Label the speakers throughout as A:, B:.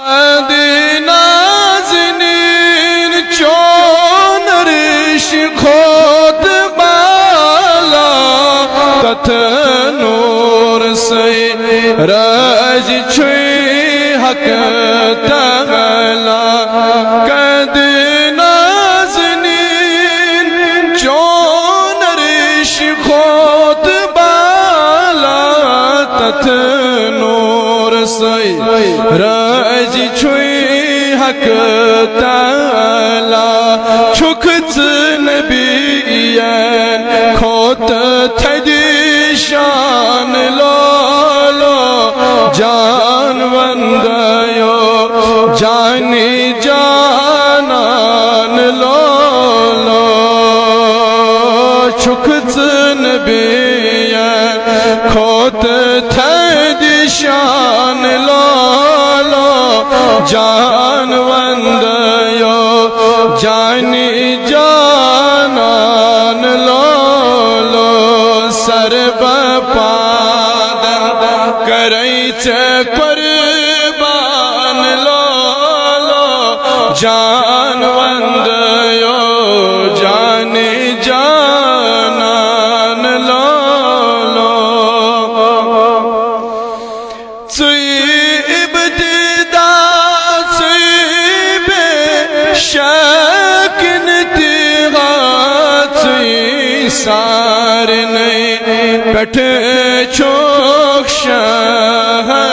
A: قد نازنین چون ریش خود بالا تت نور سے رج چھوئی حق تغلا قد نازنین چون ریش خود بالا تت نور سے رج چھوئی حق تعالی چھکت نبیین کھوت تھدی شان لولو جان وندیو جانی جانان لولو چھکت نبیین کھوت تھدی شان لولو جان وندیو جانی جانان لولو سر بپادن کرائیت قربان لولو جان وندیو جانی جانان لولو شاکن تیغاتی سارنی پٹ چوک شہنشاہ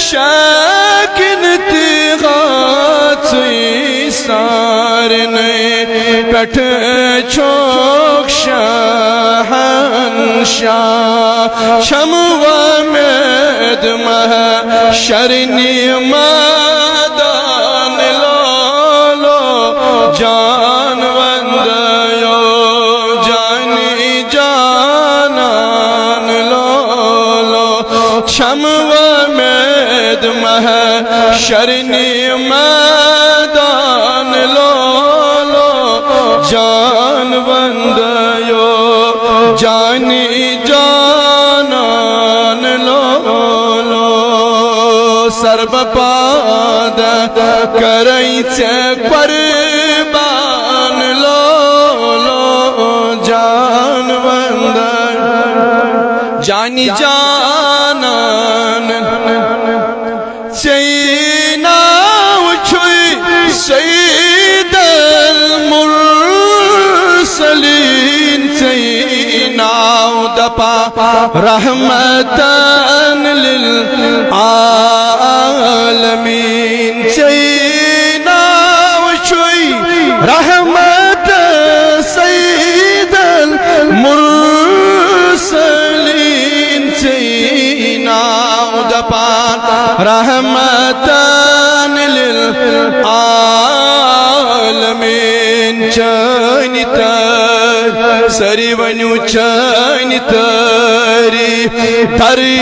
A: شاکن تیغاتی سارنی پٹ چوک شہنشاہ شموا مید محشرنی مادان لولو جان وندیو جانی جانان لولو شموا مید محشرنی مادان لولو جان وندیو جانی جانان لولو سر بپاد کرائیت قربان لولو جان وندر جانی جانان سینا وچوی سید المرسلین سینا دپا رحمتاً للعالمین سینا وچوی رحمت سید المرسلین سینا دپا رحمتاً للعالمین چانی تر سری ونیو چانی تری تری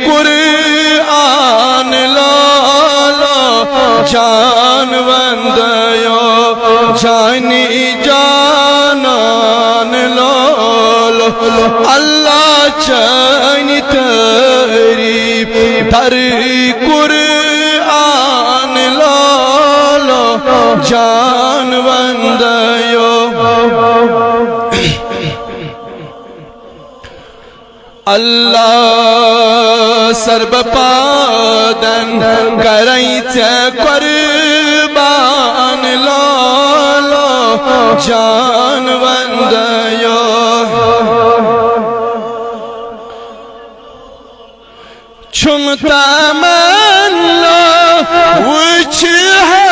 A: قرآن لولو جان وندیو جانی جانان لولو اللہ چانی تری تری قرآن لولو جان وندیو اللہ سر بپادن کرائیت قربان لولو جان وندیو چمتا من وچ ہے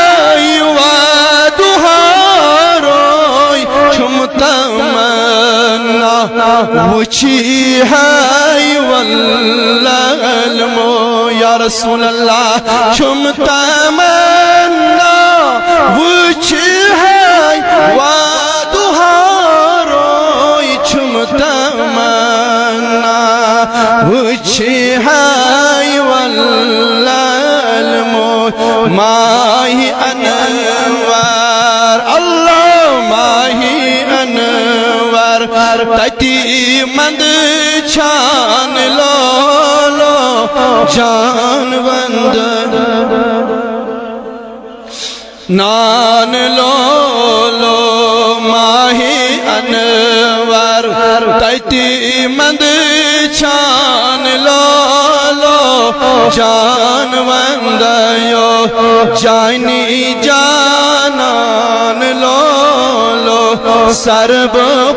A: وادوہاروی چمتا من وچی ہے والعلمو یا رسول اللہ چمتا من وچی ہے وادوہاروی چمتا من وچی ہے والعلمو ماہی انوار اللہ ماہی انوار तती मंद छान लो लो जान बंद नान लो लो माही अनवर तती मंद छान लो लो जान वंदयो जानी जानान लो लो सर्व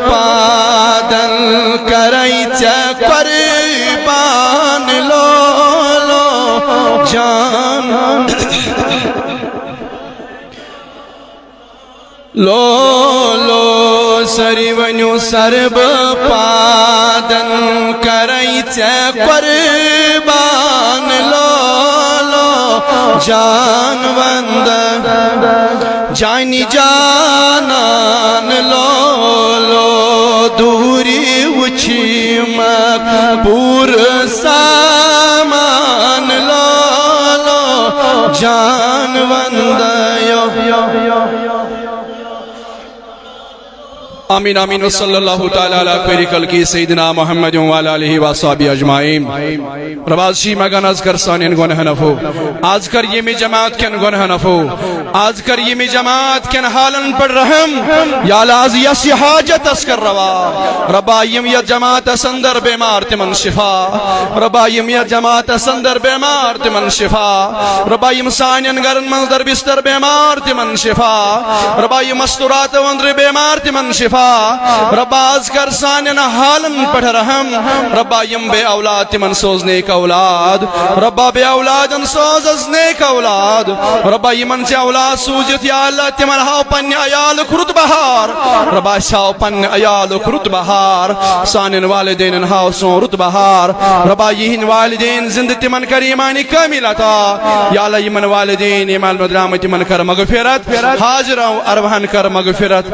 A: पादन करई कुर्बान लो लो जान लो लो सरिवन्यु सर्व पादन करई कुर्बान लो लो जान वंद जानी जानान लो लो दूरी उछी पूर सामान लो लो जान वंदयो आमीन आमीन वसल्लल्लाहु ताला अला खैरि खल्क़ि सय्यिदिना मुहम्मद व अला आलिहि व अस्हाबिहि अजमाइन प्रवासी मगन अज़कर सानिन गुनह नफो आज कर ये में जमात केन गुनह नफो आज कर ये में जमात केन हालन पर रहम या लाज यस हाजत अस्कर रवा रबायम या जमात संदर बीमार तिमन शिफा रबायम या जमात संदर बीमार तिमन शिफा रबायम सानिन गरन मंदर बिस्तर बीमार तिमन शिफा रबायम मस्तूरात वंदर बीमार तिमन शिफा रबाज कर सानिन हालन पढ़ रहम रब्बा यम बे औलाद तिमन सोज नेक औलाद रब्बा बे औलाद सोज नेक औलाद रब्बा यमन से औलाद सूजित या अल्लाह तिमन हाव पन्ने अयाल खुरुत बहार रब्बा शाव पन्ने अयाल खुरुत बहार सानिन वालिदैन हाव सो रुत बहार रब्बा यहिन वालिदैन जिंद तिमन कर ईमानी कामिल अता या अल्लाह यमन वालिदैन ईमान मदराम तिमन कर मगफिरत हाजिर अरवहन कर मगफिरत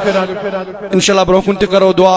A: इंशाल्लाह ब्रोकुन करो दुआ